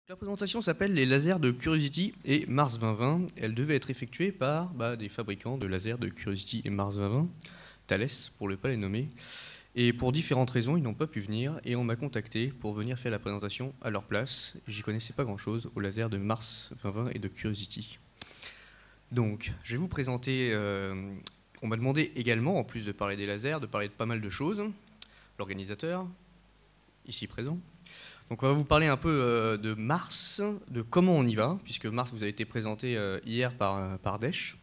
La présentation s'appelle les lasers de Curiosity et Mars 2020. Elle devait être effectuée par des fabricants de lasers de Curiosity et Mars 2020, Thales pour ne pas les nommer. Et pour différentes raisons, ils n'ont pas pu venir et on m'a contacté pour venir faire la présentation à leur place. J'y connaissais pas grand-chose aux lasers de Mars 2020 et de Curiosity. Donc, je vais vous présenter... on m'a demandé également, en plus de parler des lasers, de parler de pas mal de choses. L'organisateur, ici présent. Donc on va vous parler un peu de Mars, de comment on y va, puisque Mars vous a été présenté hier par Desch.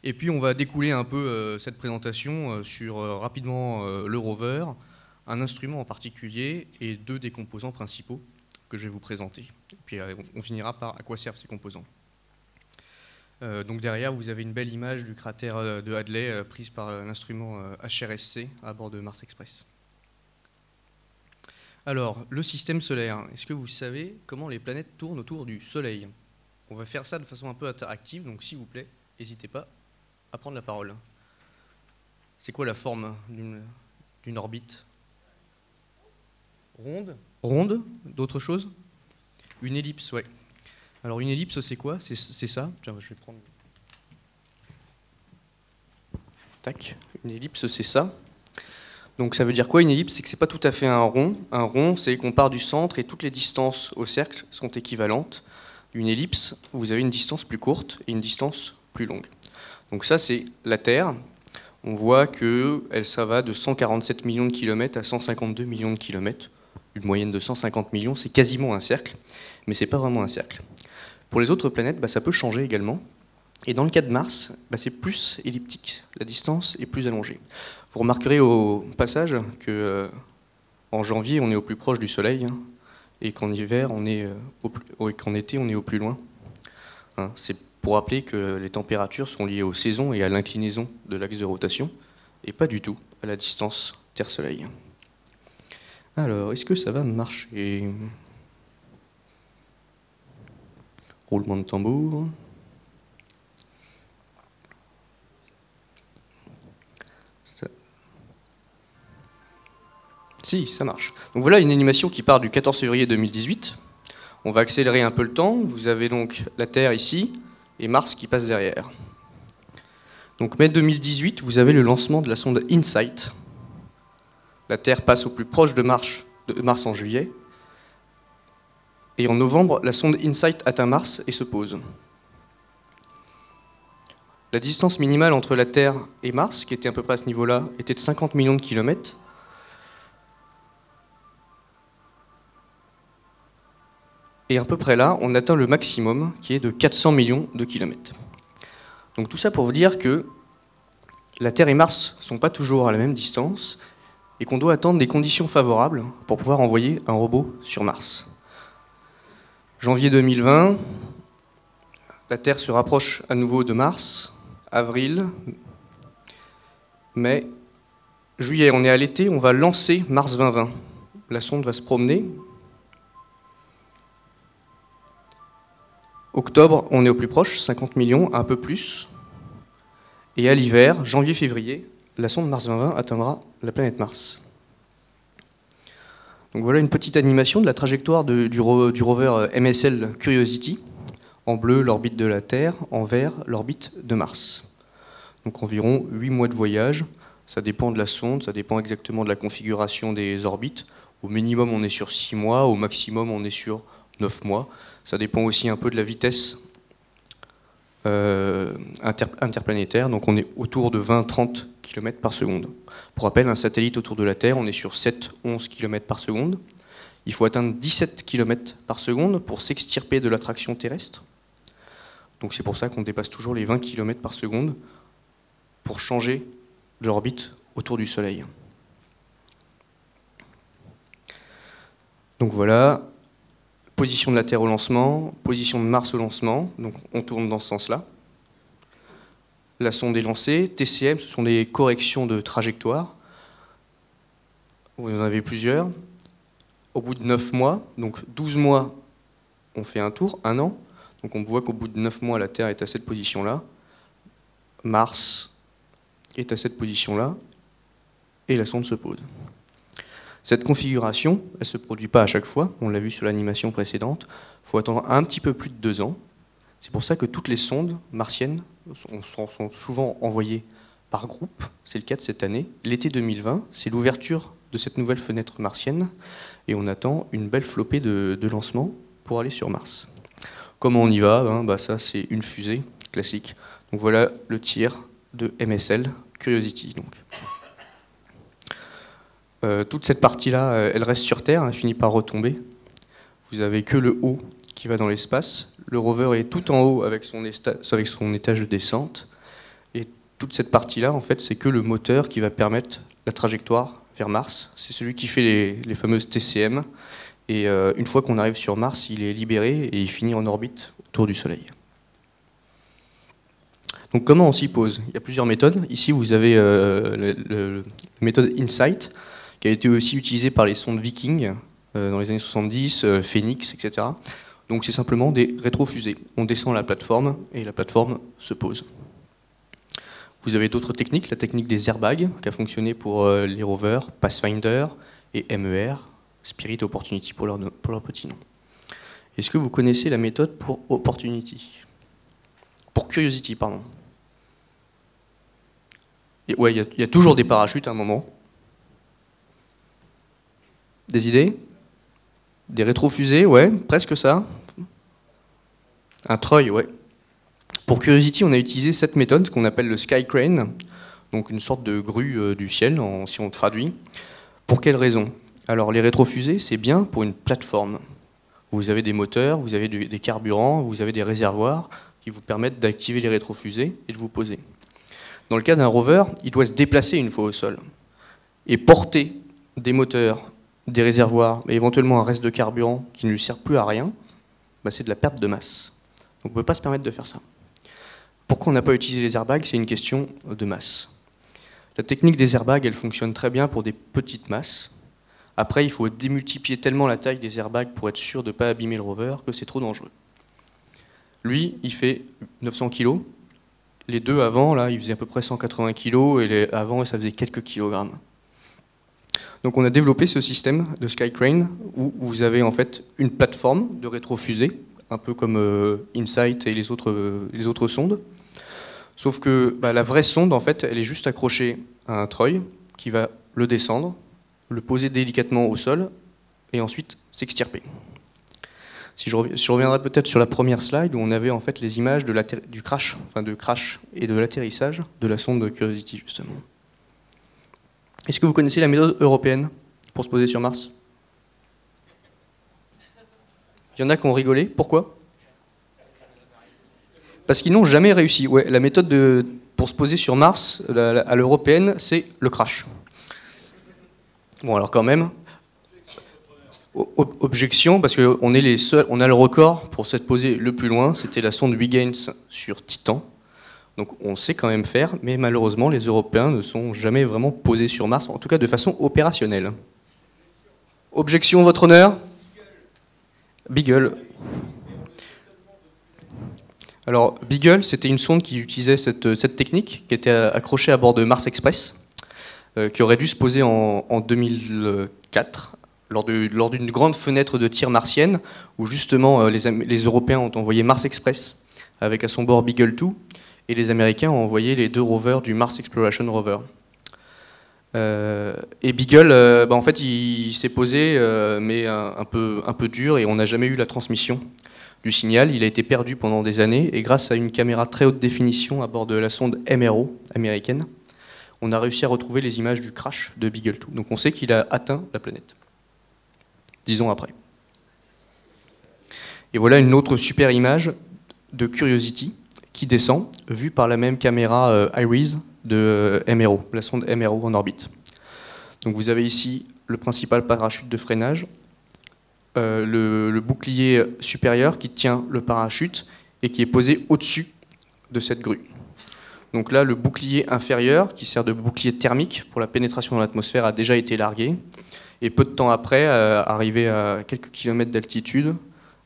Et puis on va découler un peu cette présentation sur rapidement le rover, un instrument en particulier et deux des composants principaux que je vais vous présenter. Et puis on finira par à quoi servent ces composants. Donc derrière vous avez une belle image du cratère de Hadley prise par l'instrument HRSC à bord de Mars Express. Alors, le système solaire, est-ce que vous savez comment les planètes tournent autour du Soleil? On va faire ça de façon un peu interactive, donc s'il vous plaît, n'hésitez pas à prendre la parole. C'est quoi la forme d'une orbite? Ronde? Ronde? D'autres choses? Une ellipse, ouais. Alors une ellipse, c'est quoi? C'est ça. Tiens, je vais prendre... Tac, une ellipse, c'est ça. Donc ça veut dire quoi une ellipse? C'est que ce n'est pas tout à fait un rond. Un rond, c'est qu'on part du centre et toutes les distances au cercle sont équivalentes. Une ellipse, vous avez une distance plus courte et une distance plus longue. Donc ça, c'est la Terre. On voit que ça va de 147 millions de kilomètres à 152 millions de kilomètres. Une moyenne de 150 millions, c'est quasiment un cercle, mais ce n'est pas vraiment un cercle. Pour les autres planètes, ça peut changer également. Et dans le cas de Mars, c'est plus elliptique. La distance est plus allongée. Vous remarquerez au passage qu'en janvier, on est au plus proche du Soleil, et qu'en hiver, qu'en été, on est au plus loin. C'est pour rappeler que les températures sont liées aux saisons et à l'inclinaison de l'axe de rotation, et pas du tout à la distance Terre-Soleil. Alors, est-ce que ça va marcher? Roulement de tambour. Si, ça marche. Donc voilà une animation qui part du 14 février 2018. On va accélérer un peu le temps. Vous avez donc la Terre ici et Mars qui passe derrière. Donc mai 2018, vous avez le lancement de la sonde InSight. La Terre passe au plus proche de Mars en juillet. Et en novembre, la sonde InSight atteint Mars et se pose. La distance minimale entre la Terre et Mars, qui était à peu près à ce niveau-là, était de 50 millions de kilomètres. Et à peu près là, on atteint le maximum, qui est de 400 millions de kilomètres. Donc tout ça pour vous dire que la Terre et Mars ne sont pas toujours à la même distance, et qu'on doit attendre des conditions favorables pour pouvoir envoyer un robot sur Mars. Janvier 2020, la Terre se rapproche à nouveau de Mars. Avril, mai, juillet, on est à l'été, on va lancer Mars 2020. La sonde va se promener. Octobre, on est au plus proche, 50 millions, un peu plus. Et à l'hiver, janvier-février, la sonde Mars 2020 atteindra la planète Mars. Donc voilà une petite animation de la trajectoire du rover MSL Curiosity. En bleu, l'orbite de la Terre, en vert, l'orbite de Mars. Donc environ 8 mois de voyage. Ça dépend de la sonde, ça dépend exactement de la configuration des orbites. Au minimum, on est sur 6 mois, au maximum, on est sur 9 mois. Ça dépend aussi un peu de la vitesse interplanétaire, donc on est autour de 20-30 km par seconde. Pour rappel, un satellite autour de la Terre, on est sur 7-11 km par seconde. Il faut atteindre 17 km par seconde pour s'extirper de l'attraction terrestre. Donc c'est pour ça qu'on dépasse toujours les 20 km par seconde pour changer de l'orbite autour du Soleil. Donc voilà. Position de la Terre au lancement, position de Mars au lancement, donc on tourne dans ce sens-là. La sonde est lancée, TCM, ce sont des corrections de trajectoire. Vous en avez plusieurs. Au bout de 9 mois, donc 12 mois, on fait un tour, 1 an. Donc on voit qu'au bout de 9 mois, la Terre est à cette position-là. Mars est à cette position-là. Et la sonde se pose. Cette configuration, elle ne se produit pas à chaque fois, on l'a vu sur l'animation précédente, il faut attendre un petit peu plus de 2 ans. C'est pour ça que toutes les sondes martiennes sont souvent envoyées par groupe, c'est le cas de cette année. L'été 2020, c'est l'ouverture de cette nouvelle fenêtre martienne, et on attend une belle flopée de lancements pour aller sur Mars. Comment on y va? Ça c'est une fusée classique. Donc voilà le tir de MSL, Curiosity. Donc. Toute cette partie-là, elle reste sur Terre, elle finit par retomber. Vous avez que le haut qui va dans l'espace. Le rover est tout en haut avec son étage de descente. Et toute cette partie-là, en fait, c'est que le moteur qui va permettre la trajectoire vers Mars. C'est celui qui fait les fameuses TCM. Et une fois qu'on arrive sur Mars, il est libéré et il finit en orbite autour du Soleil. Donc comment on s'y pose? Il y a plusieurs méthodes. Ici, vous avez la méthode InSight, qui a été aussi utilisée par les sondes Viking dans les années 70, Phoenix, etc. Donc c'est simplement des rétrofusées. On descend la plateforme et la plateforme se pose. Vous avez d'autres techniques, la technique des airbags, qui a fonctionné pour les rovers, Pathfinder et MER, Spirit Opportunity pour leur petit nom. Est-ce que vous connaissez la méthode pour Opportunity? Pour Curiosity, pardon. Ouais, il y a toujours des parachutes à un moment. Des idées? Des rétrofusées, ouais, presque ça. Un treuil, ouais. Pour Curiosity, on a utilisé cette méthode qu'on appelle le Sky Crane, donc une sorte de grue du ciel, si on traduit. Pour quelle raison? Alors, les rétrofusées, c'est bien pour une plateforme. Vous avez des moteurs, vous avez des carburants, vous avez des réservoirs qui vous permettent d'activer les rétrofusées et de vous poser. Dans le cas d'un rover, il doit se déplacer une fois au sol et porter des moteurs, des réservoirs, et éventuellement un reste de carburant qui ne lui sert plus à rien, c'est de la perte de masse. Donc on ne peut pas se permettre de faire ça. Pourquoi on n'a pas utilisé les airbags? C'est une question de masse. La technique des airbags, elle fonctionne très bien pour des petites masses. Après, il faut démultiplier tellement la taille des airbags pour être sûr de ne pas abîmer le rover que c'est trop dangereux. Lui, il fait 900 kg. Les deux avant, là, ils faisaient à peu près 180 kg, et les avant, ça faisait quelques kilogrammes. Donc on a développé ce système de Sky Crane où vous avez en fait une plateforme de rétrofusée, un peu comme InSight et les autres sondes. Sauf que la vraie sonde, en fait, elle est juste accrochée à un treuil qui va le descendre, le poser délicatement au sol et ensuite s'extirper. Si je reviendrai peut-être sur la première slide où on avait en fait les images du crash, de crash et de l'atterrissage de la sonde Curiosity justement. Est-ce que vous connaissez la méthode européenne pour se poser sur Mars? Il y en a qui ont rigolé. Pourquoi? Parce qu'ils n'ont jamais réussi. Ouais, la méthode pour se poser sur Mars, à l'européenne, c'est le crash. Bon, alors quand même, objection, parce qu'on est les seuls, on a le record pour s'être posé le plus loin, c'était la sonde Huygens sur Titan. Donc on sait quand même faire, mais malheureusement, les Européens ne sont jamais vraiment posés sur Mars, en tout cas de façon opérationnelle. Objection, votre honneur? Beagle. Alors, Beagle, c'était une sonde qui utilisait cette technique, qui était accrochée à bord de Mars Express, qui aurait dû se poser en 2004, lors d'une grande fenêtre de tir martienne, où justement les Européens ont envoyé Mars Express, avec à son bord Beagle 2, et les Américains ont envoyé les 2 rovers du Mars Exploration Rover. Et Beagle, en fait, il s'est posé, mais un peu dur, et on n'a jamais eu la transmission du signal. Il a été perdu pendant des années, et grâce à une caméra très haute définition à bord de la sonde MRO américaine, on a réussi à retrouver les images du crash de Beagle 2. Donc on sait qu'il a atteint la planète, 10 ans après. Et voilà une autre super image de Curiosity qui descend, vue par la même caméra IRIS de MRO, la sonde MRO en orbite. Donc vous avez ici le principal parachute de freinage, le bouclier supérieur qui tient le parachute et qui est posé au-dessus de cette grue. Donc là, le bouclier inférieur, qui sert de bouclier thermique pour la pénétration dans l'atmosphère, a déjà été largué. Et peu de temps après, arrivé à quelques kilomètres d'altitude,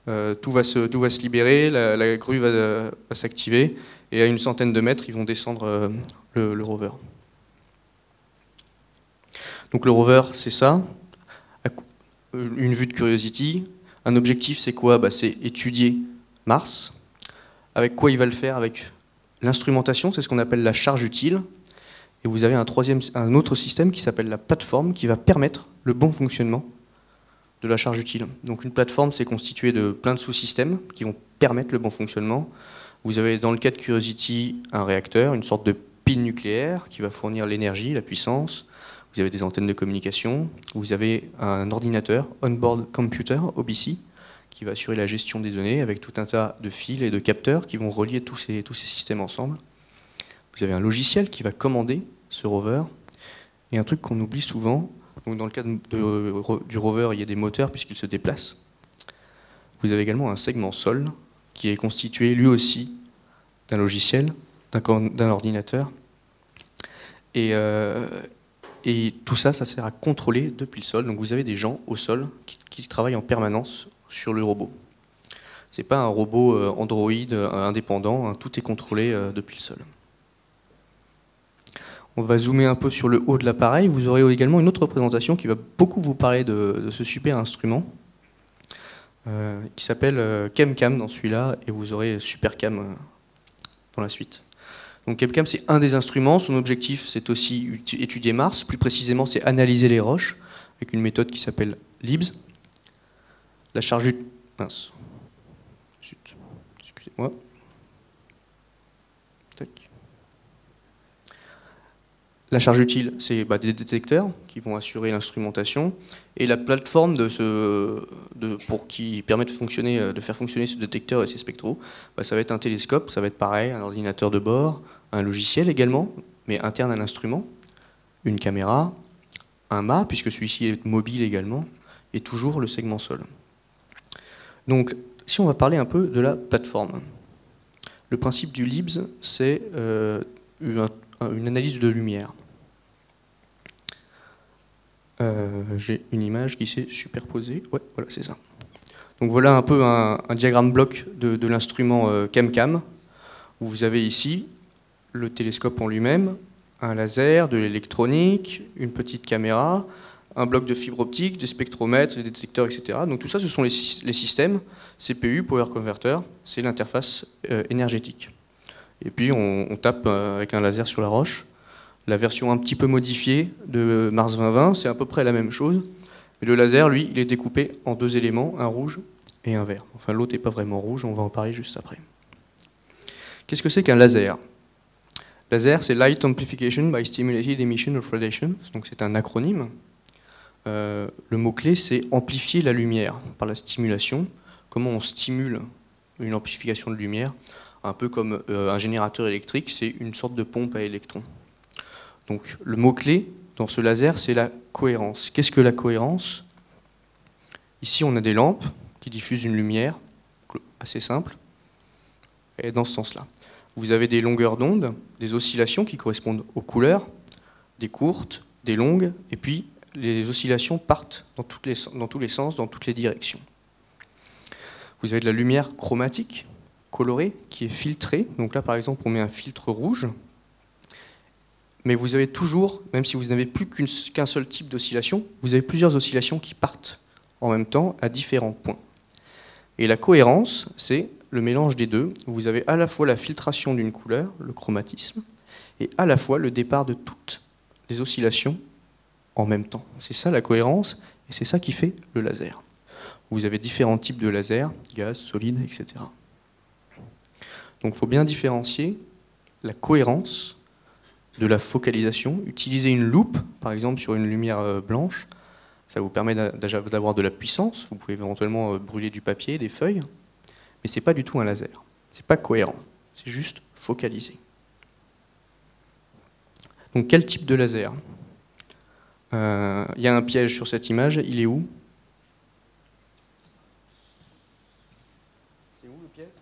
tout va se libérer, la grue va s'activer, et à une centaine de mètres, ils vont descendre le rover. Donc le rover, c'est ça. une vue de Curiosity. Un objectif, c'est quoi? C'est étudier Mars. Avec quoi il va le faire? Avec l'instrumentation, c'est ce qu'on appelle la charge utile. Et vous avez un autre système qui s'appelle la plateforme, qui va permettre le bon fonctionnement de la charge utile. Donc une plateforme, c'est constitué de plein de sous-systèmes qui vont permettre le bon fonctionnement. Vous avez dans le cas de Curiosity un réacteur, une sorte de pile nucléaire qui va fournir l'énergie, la puissance. Vous avez des antennes de communication. Vous avez un ordinateur, On-Board Computer, OBC, qui va assurer la gestion des données avec tout un tas de fils et de capteurs qui vont relier tous ces systèmes ensemble. Vous avez un logiciel qui va commander ce rover. Et un truc qu'on oublie souvent, donc dans le cas du rover, il y a des moteurs puisqu'il se déplace. Vous avez également un segment sol qui est constitué lui aussi d'un logiciel, d'un ordinateur. Et tout ça, ça sert à contrôler depuis le sol. Donc vous avez des gens au sol qui travaillent en permanence sur le robot. Ce n'est pas un robot Android indépendant, hein, tout est contrôlé depuis le sol. On va zoomer un peu sur le haut de l'appareil. Vous aurez également une autre représentation qui va beaucoup vous parler de ce super instrument, qui s'appelle ChemCam dans celui-là, et vous aurez SuperCam dans la suite. Donc ChemCam, c'est un des instruments. Son objectif, c'est aussi étudier Mars. Plus précisément, c'est analyser les roches avec une méthode qui s'appelle LIBS. La charge... Mince. Zut. Excusez-moi. Tac. La charge utile, c'est des détecteurs qui vont assurer l'instrumentation. Et la plateforme qui permet de faire fonctionner ce détecteur et ces spectraux, ça va être un télescope, ça va être pareil, un ordinateur de bord, un logiciel également, mais interne à l'instrument, une caméra, un mât, puisque celui-ci est mobile également, et toujours le segment sol. Donc, si on va parler un peu de la plateforme. Le principe du LIBS, c'est une analyse de lumière. J'ai une image qui s'est superposée. Ouais, voilà, c'est ça. Donc voilà un peu un diagramme bloc de l'instrument ChemCam, où vous avez ici le télescope en lui-même, un laser, de l'électronique, une petite caméra, un bloc de fibre optique, des spectromètres, des détecteurs, etc. Donc tout ça, ce sont les systèmes CPU, Power Converter, c'est l'interface énergétique. Et puis on tape avec un laser sur la roche. La version un petit peu modifiée de Mars 2020, c'est à peu près la même chose. Mais le laser, lui, il est découpé en deux éléments, un rouge et un vert. Enfin, l'autre n'est pas vraiment rouge, on va en parler juste après. Qu'est-ce que c'est qu'un laser? Laser, c'est Light Amplification by Stimulated Emission of Radiation. Donc c'est un acronyme. Le mot-clé, c'est amplifier la lumière par la stimulation. Comment on stimule une amplification de lumière? Un peu comme un générateur électrique, c'est une sorte de pompe à électrons. Donc le mot-clé dans ce laser, c'est la cohérence. Qu'est-ce que la cohérence? Ici, on a des lampes qui diffusent une lumière assez simple, et dans ce sens-là. Vous avez des longueurs d'onde, des oscillations qui correspondent aux couleurs, des courtes, des longues, et puis les oscillations partent dans tous les sens, dans toutes les directions. Vous avez de la lumière chromatique, colorée, qui est filtrée. Donc là, par exemple, on met un filtre rouge. Mais vous avez toujours, même si vous n'avez plus qu'un seul type d'oscillation, vous avez plusieurs oscillations qui partent en même temps à différents points. Et la cohérence, c'est le mélange des deux. Vous avez à la fois la filtration d'une couleur, le chromatisme, et à la fois le départ de toutes les oscillations en même temps. C'est ça la cohérence, et c'est ça qui fait le laser. Vous avez différents types de lasers, gaz, solide, etc. Donc il faut bien différencier la cohérence de la focalisation. Utiliser une loupe, par exemple sur une lumière blanche, ça vous permet d'avoir de la puissance. Vous pouvez éventuellement brûler du papier, des feuilles, mais ce n'est pas du tout un laser. Ce n'est pas cohérent, c'est juste focalisé. Donc quel type de laser? Il y a un piège sur cette image, il est où?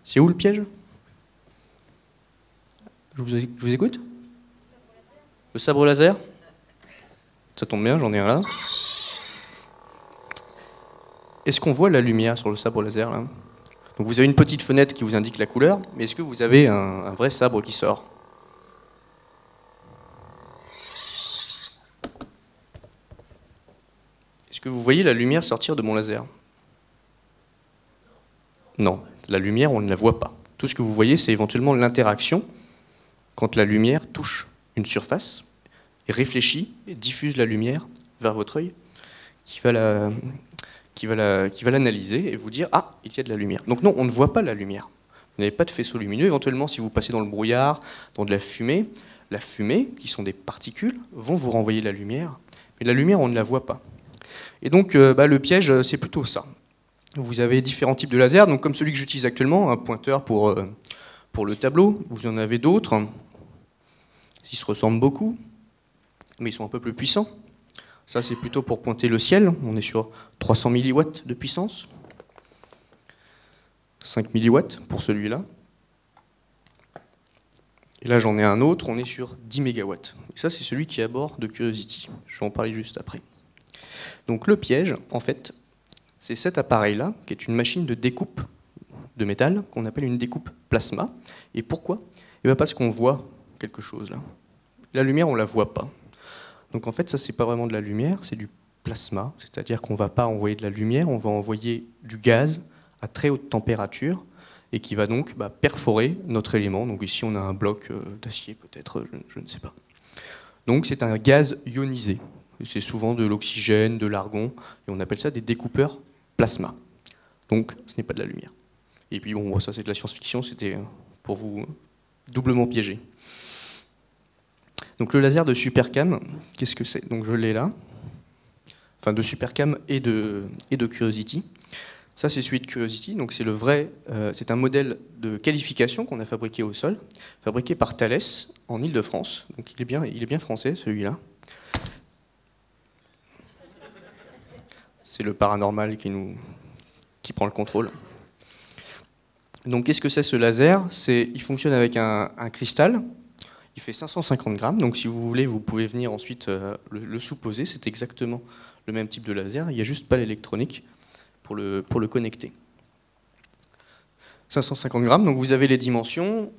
C'est où le piège? Je vous écoute? Le sabre laser? Ça tombe bien, j'en ai un là. Est-ce qu'on voit la lumière sur le sabre laser là? Donc vous avez une petite fenêtre qui vous indique la couleur, mais est-ce que vous avez un vrai sabre qui sort? Est-ce que vous voyez la lumière sortir de mon laser? Non, la lumière, on ne la voit pas. Tout ce que vous voyez, c'est éventuellement l'interaction quand la lumière touche une surface et réfléchit et diffuse la lumière vers votre œil qui va l'analyser et vous dire « Ah, il y a de la lumière ». Donc non, on ne voit pas la lumière. Vous n'avez pas de faisceau lumineux. Éventuellement, si vous passez dans le brouillard, dans de la fumée, qui sont des particules, vont vous renvoyer la lumière. Mais la lumière, on ne la voit pas. Et donc, le piège, c'est plutôt ça. Vous avez différents types de lasers, donc comme celui que j'utilise actuellement, un pointeur pour le tableau. Vous en avez d'autres. Ils se ressemblent beaucoup, mais ils sont un peu plus puissants. Ça, c'est plutôt pour pointer le ciel. On est sur 300 milliwatts de puissance. 5 milliwatts pour celui-là. Et là, j'en ai un autre, on est sur 10 mégawatts. Et ça, c'est celui qui est à bord de Curiosity. Je vais en parler juste après. Donc le piège, en fait, c'est cet appareil-là, qui est une machine de découpe de métal, qu'on appelle une découpe plasma. Et pourquoi? Eh bien parce qu'on voit quelque chose là. La lumière, on ne la voit pas. Donc en fait, ça, c'est pas vraiment de la lumière, c'est du plasma. C'est-à-dire qu'on ne va pas envoyer de la lumière, on va envoyer du gaz à très haute température et qui va donc perforer notre élément. Donc ici, on a un bloc d'acier, peut-être, je ne sais pas. Donc c'est un gaz ionisé. C'est souvent de l'oxygène, de l'argon, et on appelle ça des découpeurs plasma. Donc ce n'est pas de la lumière. Et puis bon, ça c'est de la science-fiction, c'était pour vous doublement piéger. Donc le laser de Supercam, qu'est-ce que c'est? Donc je l'ai là, enfin de Supercam et de Curiosity. Ça c'est celui de Curiosity, donc c'est le vrai, c'est un modèle de qualification qu'on a fabriqué au sol, fabriqué par Thales en Île-de-France. Donc il est bien français celui-là. C'est le paranormal qui prend le contrôle. Donc qu'est-ce que c'est ce laser? Il fonctionne avec un cristal. Il fait 550 grammes, donc si vous voulez, vous pouvez venir ensuite le sous-poser. C'est exactement le même type de laser, il n'y a juste pas l'électronique pour le connecter. 550 grammes, donc vous avez les dimensions.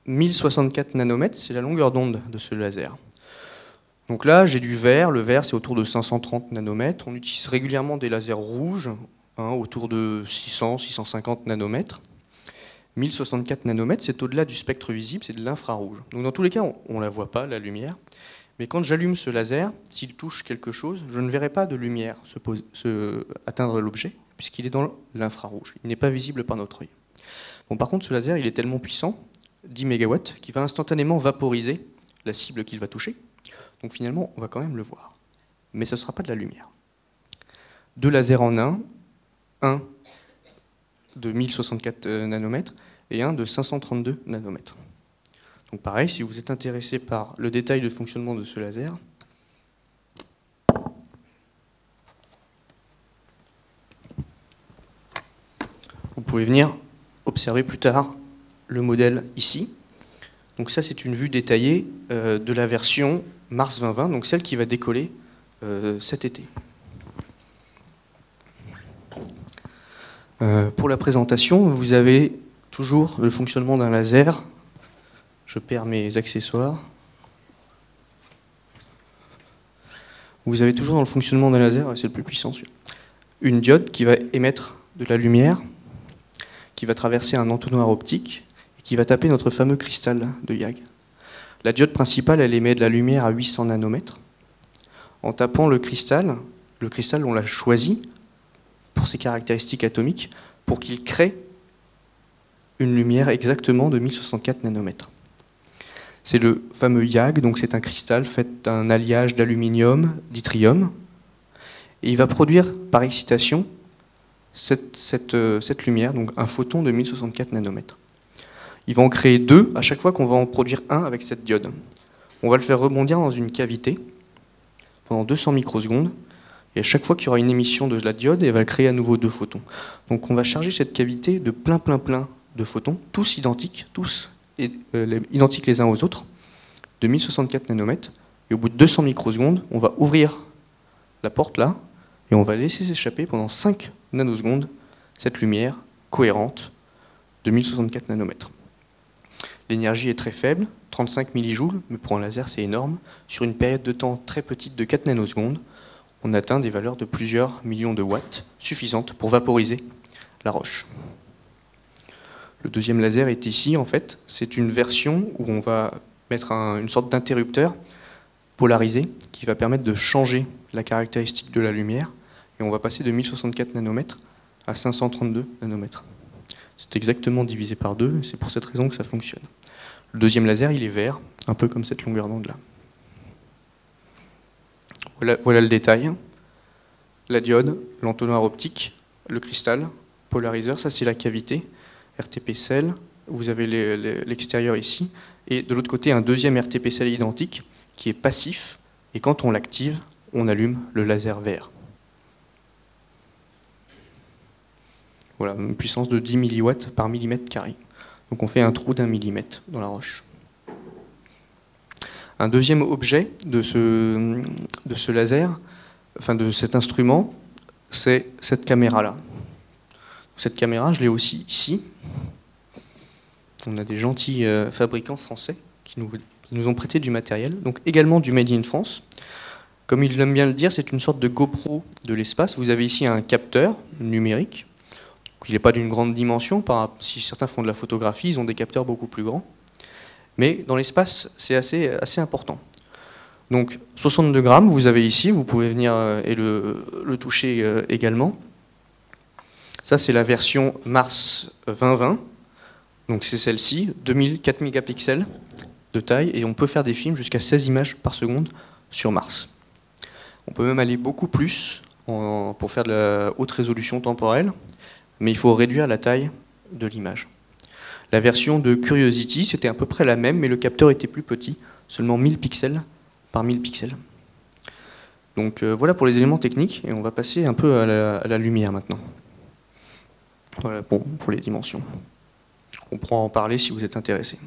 1064 nanomètres, c'est la longueur d'onde de ce laser. Donc là, j'ai du vert. Le vert, c'est autour de 530 nanomètres. On utilise régulièrement des lasers rouges, autour de 600, 650 nanomètres. 1064 nanomètres, c'est au-delà du spectre visible, c'est de l'infrarouge. Donc dans tous les cas, on ne la voit pas, la lumière. Mais quand j'allume ce laser, s'il touche quelque chose, je ne verrai pas de lumière atteindre l'objet, puisqu'il est dans l'infrarouge. Il n'est pas visible par notre œil. Bon, par contre, ce laser, il est tellement puissant, 10 mégawatts, qu'il va instantanément vaporiser la cible qu'il va toucher. Donc finalement, on va quand même le voir. Mais ce ne sera pas de la lumière. Deux lasers en un de 1064 nanomètres et un de 532 nanomètres. Donc pareil, si vous êtes intéressé par le détail de fonctionnement de ce laser, vous pouvez venir observer plus tard le modèle ici. Donc ça, c'est une vue détaillée de la version Mars 2020, donc celle qui va décoller cet été. Pour la présentation, vous avez toujours le fonctionnement d'un laser. Je perds mes accessoires. Vous avez toujours dans le fonctionnement d'un laser, c'est le plus puissant, une diode qui va émettre de la lumière, qui va traverser un entonnoir optique et qui va taper notre fameux cristal de YAG. La diode principale, elle émet de la lumière à 800 nanomètres. En tapant le cristal, on l'a choisi pour ses caractéristiques atomiques, pour qu'il crée une lumière exactement de 1064 nanomètres. C'est le fameux YAG, donc c'est un cristal fait d'un alliage d'aluminium, d'yttrium, et il va produire par excitation cette lumière, donc un photon de 1064 nanomètres. Il va en créer deux à chaque fois qu'on va en produire un avec cette diode. On va le faire rebondir dans une cavité pendant 200 microsecondes, et à chaque fois qu'il y aura une émission de la diode, elle va créer à nouveau deux photons. Donc on va charger cette cavité de plein de photons, tous identiques, identiques les uns aux autres, de 1064 nanomètres. Et au bout de 200 microsecondes, on va ouvrir la porte là, et on va laisser s'échapper pendant 5 nanosecondes cette lumière cohérente de 1064 nanomètres. L'énergie est très faible, 35 millijoules, mais pour un laser c'est énorme, sur une période de temps très petite de 4 nanosecondes. on atteint des valeurs de plusieurs millions de watts, suffisantes pour vaporiser la roche. Le deuxième laser est ici, en fait, c'est une version où on va mettre une sorte d'interrupteur polarisé qui va permettre de changer la caractéristique de la lumière, et on va passer de 1064 nanomètres à 532 nanomètres. C'est exactement divisé par 2, et c'est pour cette raison que ça fonctionne. Le deuxième laser, il est vert, un peu comme cette longueur d'onde là. Voilà le détail. La diode, l'entonnoir optique, le cristal, polariseur, ça c'est la cavité, RTP cell, vous avez l'extérieur ici, et de l'autre côté un deuxième RTP cell identique qui est passif, et quand on l'active, on allume le laser vert. Voilà, une puissance de 10 milliwatts par millimètre carré. Donc on fait un trou d'1 millimètre dans la roche. Un deuxième objet de ce laser, enfin de cet instrument, c'est cette caméra-là. Cette caméra, je l'ai aussi ici. On a des gentils fabricants français qui nous ont prêté du matériel, donc également du Made in France. Comme il aime bien le dire, c'est une sorte de GoPro de l'espace. Vous avez ici un capteur numérique. Il n'est pas d'une grande dimension. Si certains font de la photographie, ils ont des capteurs beaucoup plus grands. Mais dans l'espace, c'est assez important. Donc 62 grammes, vous avez ici, vous pouvez venir et le toucher également. Ça, c'est la version Mars 2020. Donc c'est celle-ci, 4 mégapixels de taille, et on peut faire des films jusqu'à 16 images par seconde sur Mars. On peut même aller beaucoup plus pour faire de la haute résolution temporelle, mais il faut réduire la taille de l'image. La version de Curiosity, c'était à peu près la même, mais le capteur était plus petit, seulement 1000 pixels par 1000 pixels. Donc voilà pour les éléments techniques, et on va passer un peu à la lumière maintenant. Voilà pour les dimensions. On pourra en parler si vous êtes intéressé.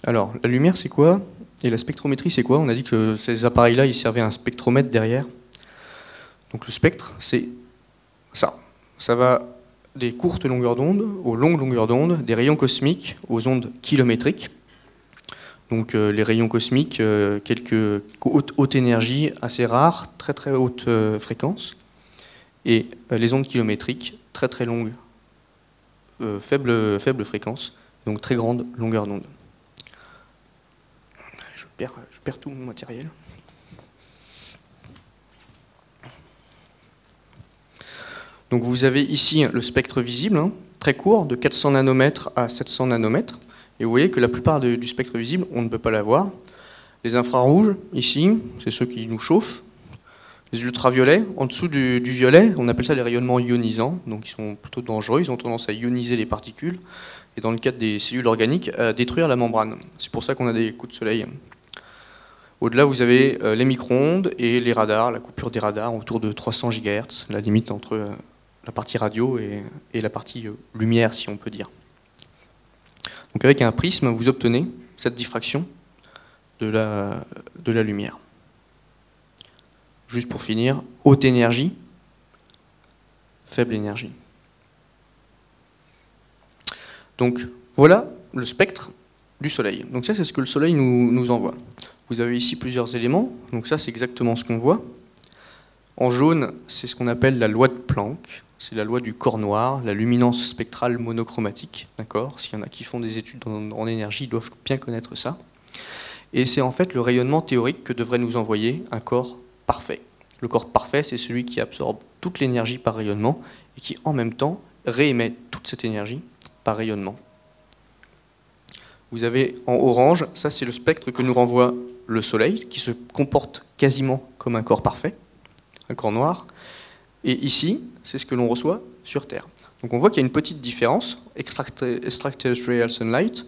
Alors, la lumière, c'est quoi? Et la spectrométrie, c'est quoi? On a dit que ces appareils-là, ils servaient à un spectromètre derrière. Donc le spectre, c'est ça. Ça va des courtes longueurs d'onde aux longues longueurs d'onde, des rayons cosmiques aux ondes kilométriques. Donc les rayons cosmiques, quelques haute énergie, assez rares, très très haute fréquence. Et les ondes kilométriques, très très longues, faible fréquence, donc très grande longueur d'onde. Je perds tout mon matériel. Donc vous avez ici le spectre visible, très court, de 400 nanomètres à 700 nanomètres. Et vous voyez que la plupart du spectre visible, on ne peut pas l'avoir. Les infrarouges, ici, c'est ceux qui nous chauffent. Les ultraviolets, en dessous du violet, on appelle ça les rayonnements ionisants, donc ils sont plutôt dangereux, ils ont tendance à ioniser les particules, et dans le cadre des cellules organiques, à détruire la membrane. C'est pour ça qu'on a des coups de soleil. Au-delà, vous avez les micro-ondes et les radars, la coupure des radars autour de 300 GHz, la limite entre la partie radio et la partie lumière, si on peut dire. Donc avec un prisme, vous obtenez cette diffraction de la lumière. Juste pour finir, haute énergie, faible énergie. Donc voilà le spectre du Soleil. Donc ça, c'est ce que le Soleil nous envoie. Vous avez ici plusieurs éléments, donc ça c'est exactement ce qu'on voit. En jaune, c'est ce qu'on appelle la loi de Planck, c'est la loi du corps noir, la luminance spectrale monochromatique, d'accord? S'il y en a qui font des études en énergie, ils doivent bien connaître ça. Et c'est en fait le rayonnement théorique que devrait nous envoyer un corps parfait. Le corps parfait, c'est celui qui absorbe toute l'énergie par rayonnement et qui en même temps réémet toute cette énergie par rayonnement. Vous avez en orange, ça c'est le spectre que nous renvoie le Soleil, qui se comporte quasiment comme un corps parfait, un corps noir. Et ici, c'est ce que l'on reçoit sur Terre. Donc on voit qu'il y a une petite différence. Extraterrestrial Sunlight,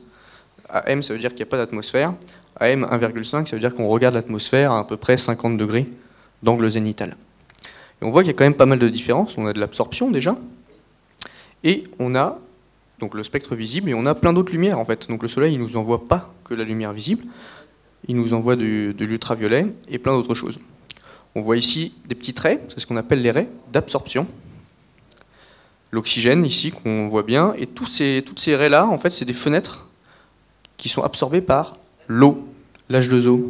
AM ça veut dire qu'il n'y a pas d'atmosphère, AM 1,5 ça veut dire qu'on regarde l'atmosphère à peu près 50 degrés d'angle zénital. Et on voit qu'il y a quand même pas mal de différences. On a de l'absorption déjà, et on a donc le spectre visible, et on a plein d'autres lumières en fait. Donc le Soleil, il ne nous envoie pas que la lumière visible, il nous envoie de l'ultraviolet et plein d'autres choses. On voit ici des petits traits, c'est ce qu'on appelle les raies d'absorption. L'oxygène ici qu'on voit bien, et toutes ces raies-là, en fait, c'est des fenêtres qui sont absorbées par l'eau, l'H2O.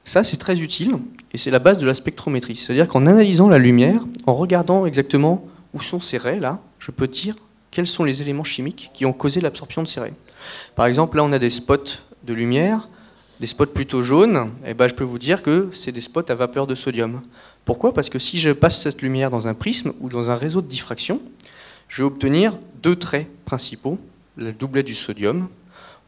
Ça, c'est très utile, et c'est la base de la spectrométrie. C'est-à-dire qu'en analysant la lumière, en regardant exactement où sont ces raies, là, je peux dire quels sont les éléments chimiques qui ont causé l'absorption de ces raies. Par exemple, là, on a des spots de lumière, des spots plutôt jaunes, et ben, je peux vous dire que c'est des spots à vapeur de sodium. Pourquoi? Parce que si je passe cette lumière dans un prisme ou dans un réseau de diffraction, je vais obtenir deux traits principaux, le doublet du sodium.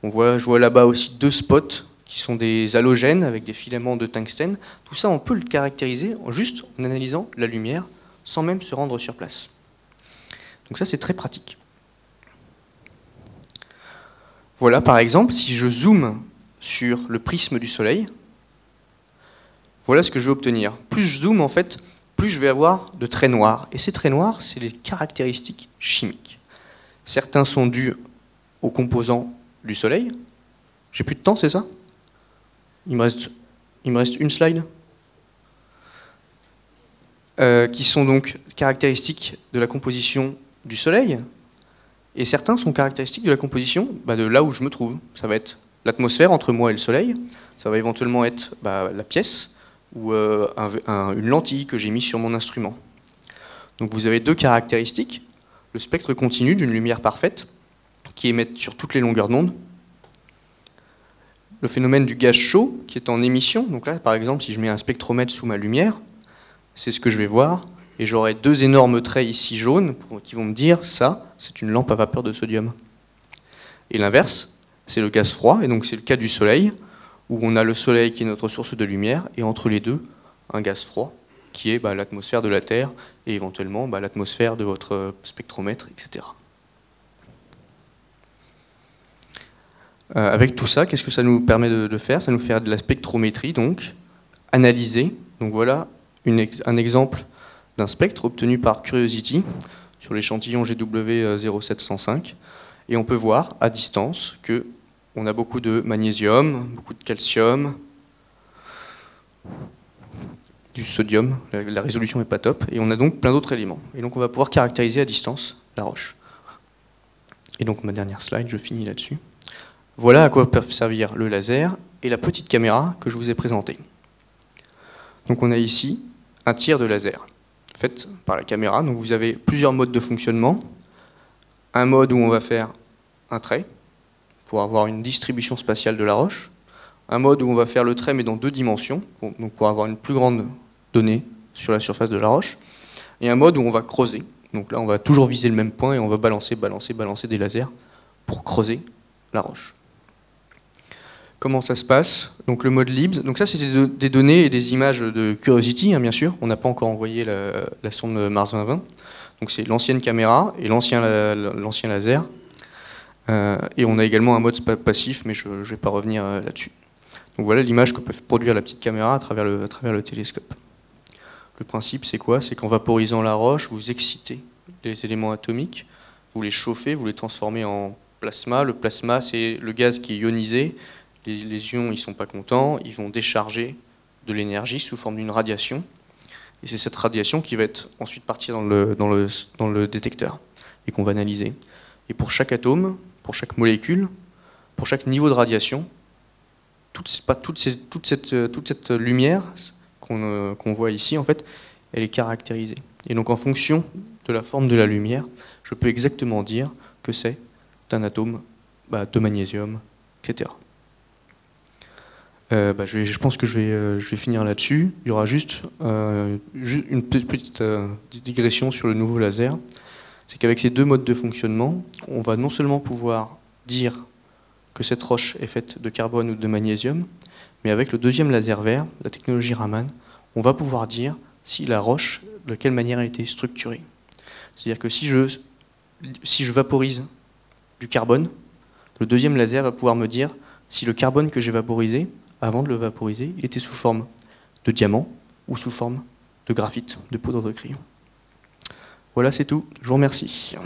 Je vois là-bas aussi deux spots qui sont des halogènes avec des filaments de tungstène. Tout ça, on peut le caractériser juste en analysant la lumière, sans même se rendre sur place. Donc ça, c'est très pratique. Voilà, par exemple, si je zoome sur le prisme du Soleil, voilà ce que je vais obtenir. Plus je zoome, en fait, plus je vais avoir de traits noirs. Et ces traits noirs, c'est les caractéristiques chimiques. Certains sont dus aux composants du Soleil. J'ai plus de temps, c'est ça? Il me reste une slide. Qui sont donc caractéristiques de la composition du Soleil. Et certains sont caractéristiques de la composition de là où je me trouve. Ça va être l'atmosphère entre moi et le Soleil. Ça va éventuellement être la pièce ou une lentille que j'ai mise sur mon instrument. Donc vous avez deux caractéristiques. Le spectre continu d'une lumière parfaite qui émet sur toutes les longueurs d'onde. Le phénomène du gaz chaud qui est en émission. Donc là, par exemple, si je mets un spectromètre sous ma lumière, c'est ce que je vais voir. Et j'aurai deux énormes traits ici jaunes qui vont me dire ça, c'est une lampe à vapeur de sodium. Et l'inverse, c'est le gaz froid. Et donc c'est le cas du Soleil, où on a le Soleil qui est notre source de lumière, et entre les deux, un gaz froid, qui est l'atmosphère de la Terre, et éventuellement l'atmosphère de votre spectromètre, etc. Avec tout ça, qu'est-ce que ça nous permet de faire? Ça nous fait de la spectrométrie, donc, analyser. Donc voilà un exemple d'un spectre obtenu par Curiosity sur l'échantillon GW0705. Et on peut voir à distance qu'on a beaucoup de magnésium, beaucoup de calcium, du sodium, la résolution n'est pas top, et on a donc plein d'autres éléments. Et donc on va pouvoir caractériser à distance la roche. Et donc ma dernière slide, je finis là-dessus. Voilà à quoi peuvent servir le laser et la petite caméra que je vous ai présentée. Donc on a ici un tir de laser fait par la caméra. Donc vous avez plusieurs modes de fonctionnement. Un mode où on va faire un trait pour avoir une distribution spatiale de la roche. Un mode où on va faire le trait mais dans deux dimensions, donc pour avoir une plus grande donnée sur la surface de la roche. Et un mode où on va creuser. Donc là on va toujours viser le même point et on va balancer des lasers pour creuser la roche. Comment ça se passe? Donc le mode LIBS, donc ça c'est des données et des images de Curiosity, bien sûr. On n'a pas encore envoyé la sonde Mars 2020. Donc c'est l'ancienne caméra et l'ancien laser. Et on a également un mode passif, mais je ne vais pas revenir là-dessus. Donc voilà l'image que peut produire la petite caméra à travers le télescope. Le principe c'est quoi? C'est qu'en vaporisant la roche, vous excitez les éléments atomiques, vous les chauffez, vous les transformez en plasma. Le plasma c'est le gaz qui est ionisé. Les ions, ils ne sont pas contents, ils vont décharger de l'énergie sous forme d'une radiation. Et c'est cette radiation qui va ensuite partir dans le détecteur et qu'on va analyser. Et pour chaque atome, pour chaque molécule, pour chaque niveau de radiation, toute cette lumière qu'on voit ici, en fait, elle est caractérisée. Et donc en fonction de la forme de la lumière, je peux exactement dire que c'est un atome de magnésium, etc. Je pense que je vais finir là-dessus. Il y aura juste une petite digression sur le nouveau laser. C'est qu'avec ces deux modes de fonctionnement, on va non seulement pouvoir dire que cette roche est faite de carbone ou de magnésium, mais avec le deuxième laser vert, la technologie Raman, on va pouvoir dire si la roche, de quelle manière elle a été structurée. C'est-à-dire que si je vaporise du carbone, le deuxième laser va pouvoir me dire si le carbone que j'ai vaporisé, avant de le vaporiser, il était sous forme de diamant ou sous forme de graphite, de poudre de crayon. Voilà, c'est tout. Je vous remercie.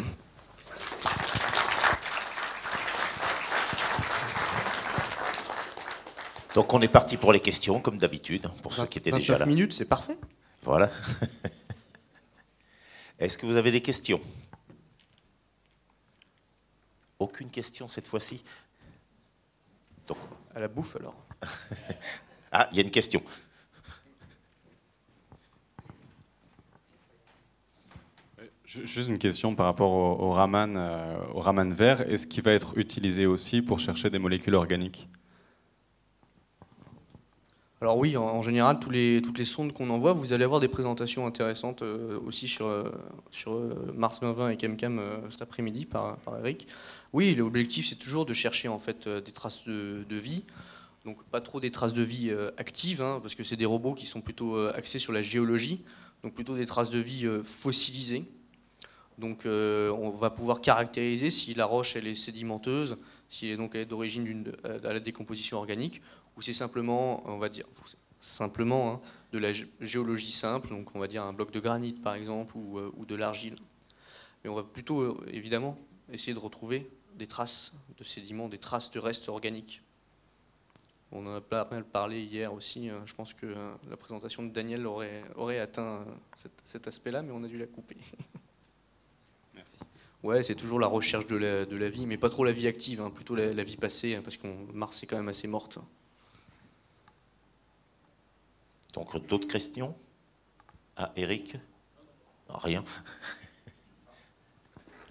Donc on est parti pour les questions, comme d'habitude, pour ceux qui étaient déjà là. 29 minutes, c'est parfait. Voilà. Est-ce que vous avez des questions? Aucune question cette fois-ci? Donc, à la bouffe alors. Ah, il y a une question. Juste une question par rapport au Raman vert. Est-ce qu'il va être utilisé aussi pour chercher des molécules organiques? Alors oui, en général, toutes les sondes qu'on envoie, vous allez avoir des présentations intéressantes aussi sur Mars 2020 et ChemCam cet après-midi par Eric. Oui, l'objectif c'est toujours de chercher en fait des traces de vie. Donc pas trop des traces de vie actives, hein, parce que c'est des robots qui sont plutôt axés sur la géologie, donc plutôt des traces de vie fossilisées. Donc on va pouvoir caractériser si la roche elle est sédimenteuse, si elle est d'origine à la décomposition organique, ou c'est simplement, on va dire, simplement hein, de la géologie simple, donc on va dire un bloc de granit par exemple, ou de l'argile. Mais on va plutôt évidemment essayer de retrouver des traces de sédiments, des traces de restes organiques. On en a pas mal parlé hier aussi, je pense que la présentation de Daniel aurait atteint cet aspect-là, mais on a dû la couper. Merci. Ouais, c'est toujours la recherche de la vie, mais pas trop la vie active, hein, plutôt la vie passée, hein, parce que Mars est quand même assez morte. Donc d'autres questions? Ah, Eric? Non, rien.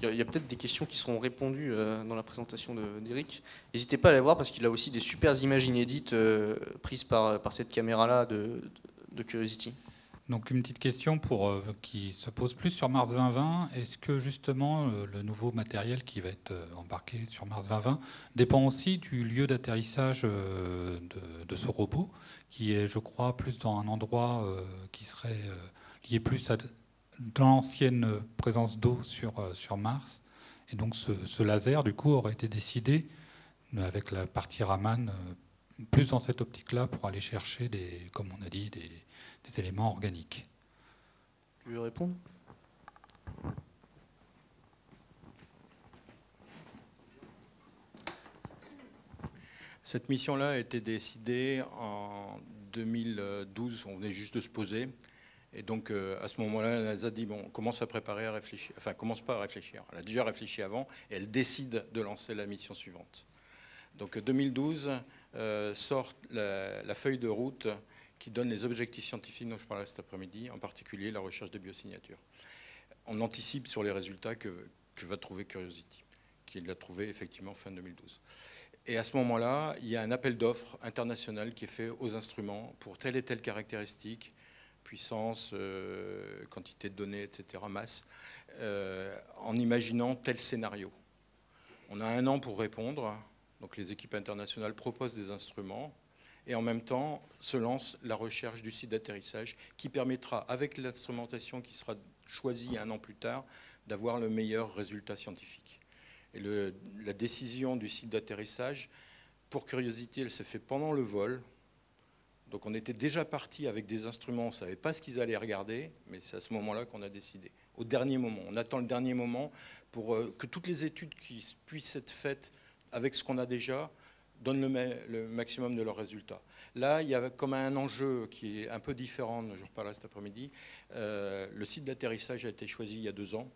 Il y a peut-être des questions qui seront répondues dans la présentation d'Eric. N'hésitez pas à les voir parce qu'il a aussi des super images inédites prises par cette caméra-là de Curiosity. Donc une petite question qui se pose plus sur Mars 2020. Est-ce que justement le nouveau matériel qui va être embarqué sur Mars 2020 dépend aussi du lieu d'atterrissage de ce robot, qui est, je crois, plus dans un endroit qui serait lié plus à l'ancienne présence d'eau sur Mars. Et donc ce laser, du coup, aurait été décidé avec la partie Raman plus dans cette optique-là pour aller chercher, comme on a dit, des éléments organiques. Tu veux répondre? Cette mission-là a été décidée en 2012, on venait juste de se poser. Et donc à ce moment-là, la NASA dit, bon, commence à préparer, à réfléchir. Enfin, commence pas à réfléchir. Elle a déjà réfléchi avant et elle décide de lancer la mission suivante. Donc 2012 sort la feuille de route qui donne les objectifs scientifiques dont je parlerai cet après-midi, en particulier la recherche de biosignatures. On anticipe sur les résultats que va trouver Curiosity, qu'il a trouvé effectivement fin 2012. Et à ce moment-là, il y a un appel d'offres international qui est fait aux instruments pour telle et telle caractéristique, puissance, quantité de données, etc., masse, en imaginant tel scénario. On a 1 an pour répondre, donc les équipes internationales proposent des instruments, et en même temps se lance la recherche du site d'atterrissage qui permettra, avec l'instrumentation qui sera choisie 1 an plus tard, d'avoir le meilleur résultat scientifique. Et la décision du site d'atterrissage, pour Curiosity, elle s'est faite pendant le vol. Donc on était déjà parti avec des instruments, on ne savait pas ce qu'ils allaient regarder, mais c'est à ce moment-là qu'on a décidé. Au dernier moment, on attend le dernier moment pour que toutes les études qui puissent être faites avec ce qu'on a déjà donnent le maximum de leurs résultats. Là, il y a comme un enjeu qui est un peu différent, je reparlerai cet après-midi. Le site d'atterrissage a été choisi il y a 2 ans,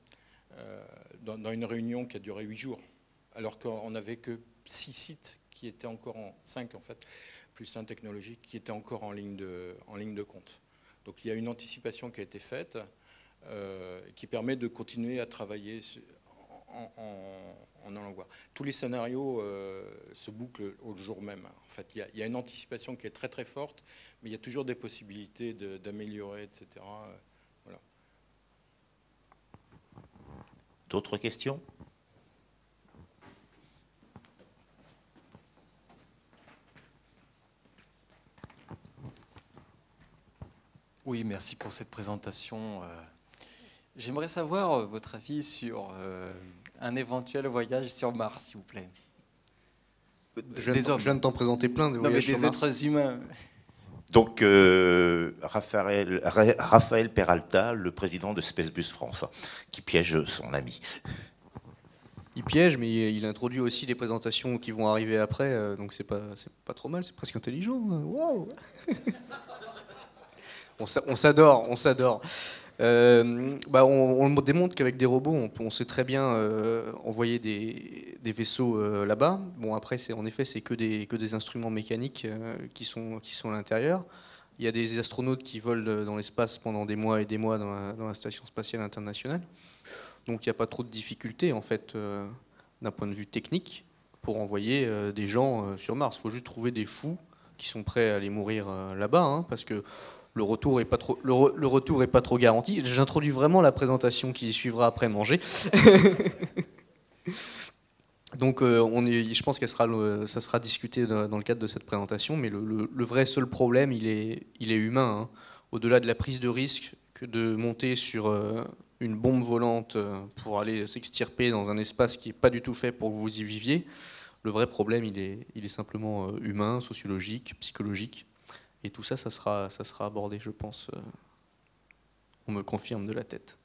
dans une réunion qui a duré 8 jours, alors qu'on n'avait que 6 sites qui étaient encore 5 en fait, plus un technologique, qui était encore en ligne de compte. Donc il y a une anticipation qui a été faite, qui permet de continuer à travailler en allant voir. Tous les scénarios se bouclent au jour même. En fait, il y a une anticipation qui est très très forte, mais il y a toujours des possibilités d'améliorer, etc. Voilà. D'autres questions? Oui, merci pour cette présentation. J'aimerais savoir votre avis sur un éventuel voyage sur Mars, s'il vous plaît. Je viens de t'en présenter plein de voyages sur des Mars. êtres humains. Donc, Raphaël Peralta, le président de Spacebus France, qui piège son ami. Il piège, mais il introduit aussi des présentations qui vont arriver après, donc c'est pas trop mal, c'est presque intelligent. Waouh. On s'adore, on s'adore. On démontre qu'avec des robots, on sait très bien envoyer des vaisseaux là-bas. Bon, après, en effet, c'est que des instruments mécaniques qui sont à l'intérieur. Il y a des astronautes qui volent dans l'espace pendant des mois et des mois dans la Station spatiale internationale. Donc il n'y a pas trop de difficultés, en fait, d'un point de vue technique, pour envoyer des gens sur Mars. Il faut juste trouver des fous qui sont prêts à aller mourir là-bas, hein, parce que le retour est pas trop garanti. J'introduis vraiment la présentation qui suivra après manger. Donc je pense ça sera discuté dans le cadre de cette présentation, mais le vrai seul problème, il est humain, hein. Au-delà de la prise de risque que de monter sur une bombe volante pour aller s'extirper dans un espace qui n'est pas du tout fait pour que vous y viviez, le vrai problème, il est simplement humain, sociologique, psychologique. Et tout ça, ça sera abordé, je pense. On me confirme de la tête.